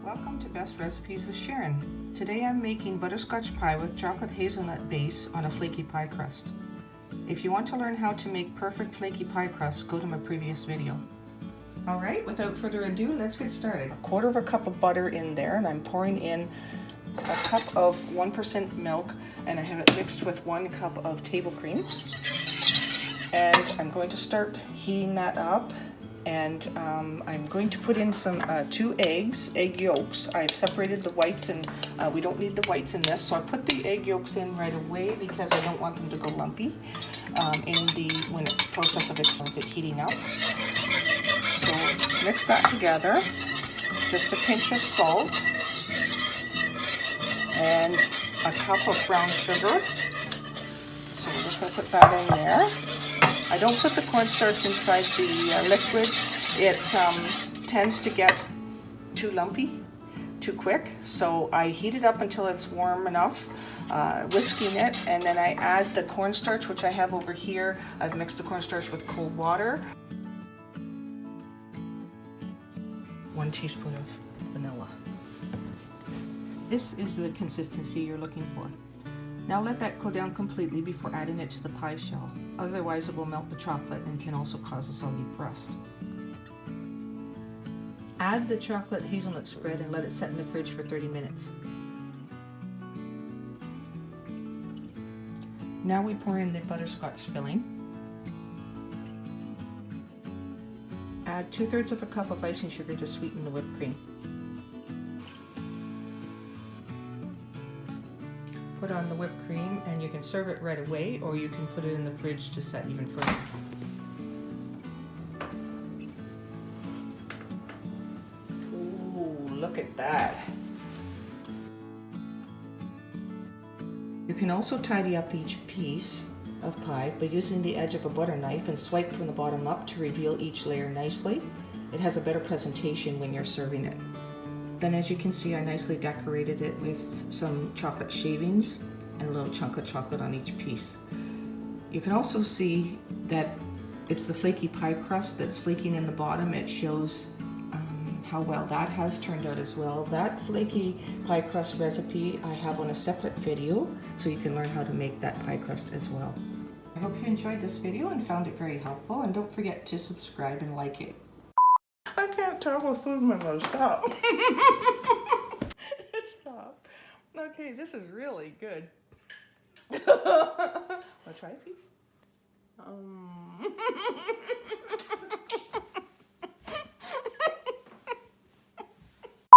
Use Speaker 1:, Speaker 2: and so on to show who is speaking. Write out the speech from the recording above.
Speaker 1: Welcome to Best Recipes with Sharon. Today I'm making butterscotch pie with chocolate hazelnut base on a flaky pie crust. If you want to learn how to make perfect flaky pie crust, go to my previous video. Alright, without further ado, let's get started. 1/4 cup of butter in there, and I'm pouring in a cup of 1% milk, and I have it mixed with 1 cup of table cream. And I'm going to start heating that up. And I'm going to put in some 2 eggs, egg yolks. I've separated the whites, and we don't need the whites in this, so I put the egg yolks in right away because I don't want them to go lumpy in the process of it heating up. So mix that together, just a pinch of salt, and a cup of brown sugar. So we're just going to put that in there. I don't put the cornstarch inside the liquid. It tends to get too lumpy too quick, so I heat it up until it's warm enough, whisking it, and then I add the cornstarch, which I have over here. I've mixed the cornstarch with cold water. 1 teaspoon of vanilla. This is the consistency you're looking for. Now let that cool down completely before adding it to the pie shell. Otherwise it will melt the chocolate and can also cause a soggy crust. Add the chocolate hazelnut spread and let it set in the fridge for 30 minutes. Now we pour in the butterscotch filling. Add 2/3 of a cup of icing sugar to sweeten the whipped cream. Put on the whipped cream, and you can serve it right away, or you can put it in the fridge to set even further. Ooh, look at that. You can also tidy up each piece of pie by using the edge of a butter knife and swipe from the bottom up to reveal each layer nicely. It has a better presentation when you're serving it. Then, as you can see, I nicely decorated it with some chocolate shavings and a little chunk of chocolate on each piece. You can also see that it's the flaky pie crust that's flaking in the bottom. It shows how well that has turned out as well. That flaky pie crust recipe I have on a separate video, so you can learn how to make that pie crust as well. I hope you enjoyed this video and found it very helpful, and don't forget to subscribe and like it. I can't talk with food in my mouth. Stop. Stop. Okay, this is really good. Wanna try a piece?